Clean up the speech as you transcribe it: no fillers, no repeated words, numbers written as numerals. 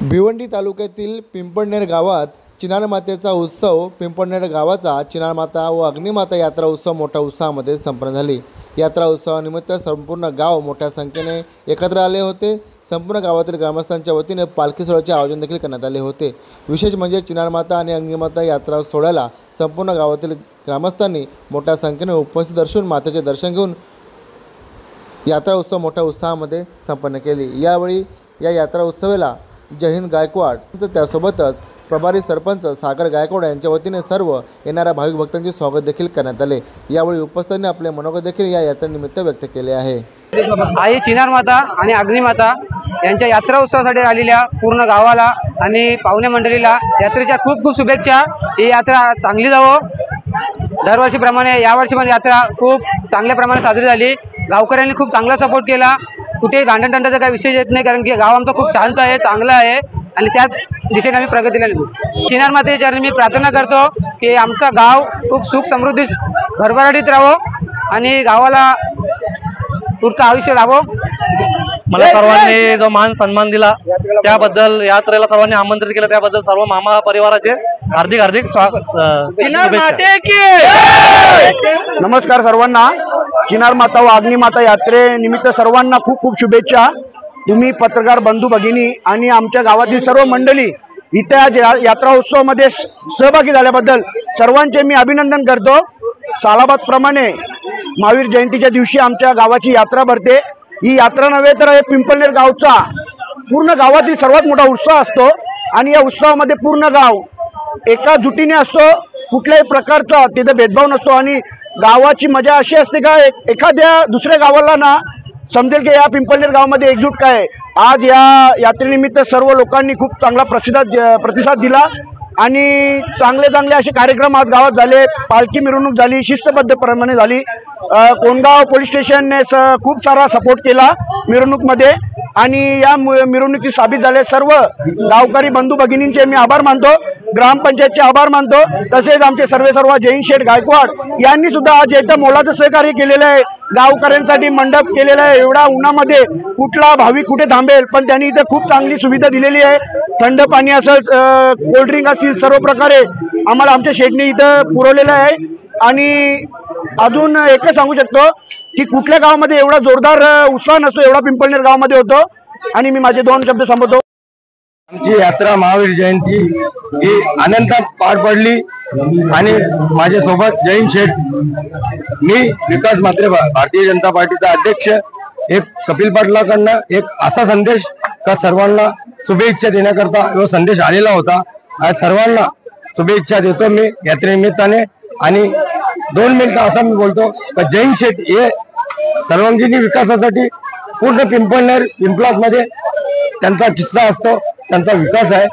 भिवंडी तालुक्यातील पिंपळनेर गावात चिनार मातेचा उत्सव पिंपळनेर गावाचा चिनार माता व अग्निमाता यात्रा उत्सव मोठ्या उत्साहामध्ये संपन्न झाली। यात्रा उत्सवानिमित्त संपूर्ण गाव मोठ्या संख्येने एकत्र आले होते। संपूर्ण गावातील ग्रामस्थांच्या वतीने पालखी सोहळ्याचे आयोजन देखील करण्यात आले होते। विशेष म्हणजे चिनार माता आणि अग्निमाता यात्रा सोहळ्याला संपूर्ण गावातील ग्रामस्थांनी मोठ्या संख्येने उपस्थित दर्शून मातेचे दर्शन घेऊन यात्रा उत्सव मोठ्या उत्साहामध्ये संपन्न केली। यावेळी या यात्रा उत्सवाला जय हिंद गायकवाड त्यासोबतच प्रभारी सरपंच सागर गायकवाड यांच्या वतीने सर्व येणाऱ्या भाविक भक्तांचे स्वागत देखील करण्यात आले। यावेळी उपस्थितांनी आपले मनोगत देखील या यात्रेनिमित्त व्यक्त केले आहे। आई चिनार माता आणि अग्निमाता यांच्या यात्रा उत्सवासाठी आलेल्या पूर्ण गावाला आणि पाहुणे मंडळीला यात्रेच्या खूप खूप शुभेच्छा। ही यात्रा चांगली जावो। दरवर्षीप्रमाणे यावर्षी पण यात्रा खूप चांगल्या प्रमाणात साजरी झाली। गावकऱ्यांनी खूप चांगला सपोर्ट केला। कुठे भांडणतंडाचा काही विषय येत नाही, कारण की गाव आमचं खूप शांत आहे, चांगलं आहे आणि त्याच दिशेने आम्ही प्रगतीला निघू। चिनार मातेच्या चरणी मी प्रार्थना करतो की आमचं गाव खूप सुख समृद्धी भरभराटीत राहो आणि गावाला पुढचं आयुष्य लाभो। मला सर्वांनी जो मान सन्मान दिला त्याबद्दल, यात्रेला सर्वांनी आमंत्रित केलं त्याबद्दल सर्व मामा परिवाराचे हार्दिक हार्दिक नमस्कार सर्वांना। चिनार माता व अग्निमाता यात्रेनिमित्त सर्वांना खूप खूप शुभेच्छा। तुम्ही पत्रकार बंधू भगिनी आणि आमच्या गावातील सर्व मंडळी इथे आज यात्रा उत्सवामध्ये सहभागी झाल्याबद्दल सर्वांचे मी अभिनंदन करतो। सालाबाद प्रमाणे महावीर जयंतीच्या दिवशी आमच्या गावाची यात्रा भरते। ही यात्रा नव्हे तर पिंपळनेर गावचा पूर्ण गावातील सर्वात मोठा उत्सव असतो आणि या उत्सवामध्ये पूर्ण गाव एका जुटीने असतो। कुठल्याही प्रकारचा तिथे भेदभाव नसतो आणि गावाची मजा अशी असते का एखाद्या दुसऱ्या गावाला ना समजेल की या पिंपळनेर गावामध्ये एकजूट काय। आज या यात्रेनिमित्त सर्व लोकांनी खूप चांगला प्रतिसाद दिला आणि चांगले असे कार्यक्रम आज गावात झाले। पालखी मिरवणूक झाली, शिस्तबद्ध प्रमाणे झाली। कोंडगाव पोलीस स्टेशनने खूप सारा सपोर्ट केला मिरवणूकमध्ये आणि या मिरवणुकीत साबित झाले सर्व गावकरी बंधू भगिनींचे मी आभार मानतो, ग्रामपंचायतचे आभार मानतो। तसेच आमचे सर्व जय हिंद शेठ गायकवाड यांनी सुद्धा आज एकदम मोलाचं सहकार्य केलेलं आहे। गावकऱ्यांसाठी मंडप केलेला आहे। एवढा उन्हामध्ये कुठला भाविक कुठे थांबेल, पण त्यांनी इथे खूप चांगली सुविधा दिलेली आहे। थंड पाणी असेल, कोल्ड्रिंक असतील, सर्व प्रकारे आम्हाला आमच्या शेठने इथं पुरवलेलं आहे। आणि अजून एकच सांगू शकतो की कुठल्या गावामध्ये एवढा जोरदार उत्साह नसतो एवढा पिंपळनेर गावामध्ये होतो। आणि मी माझे 2 शब्द संपवतो। आमची यात्रा महावीर जयंती ही आनंदात पार पडली आणि माझ्यासोबत जय हिंद शेठ, मी विकास म्हात्रे, भारतीय जनता पार्टीचा अध्यक्ष, एक कपिल पाटलाकडनं एक असा संदेश का सर्वांना शुभेच्छा देण्याकरता संदेश आलेला होता। आज सर्वांना शुभेच्छा देतो मी यात्रेनिमित्ताने। आणि 2 मिनिटं असा मी बोलतो की जय हिंद शेठ हे सर्वांगीण विकासासाठी पूर्ण पिंपळनेर पिंपलासमध्ये त्यांचा किस्सा असतो, त्यांचा विकास आहे।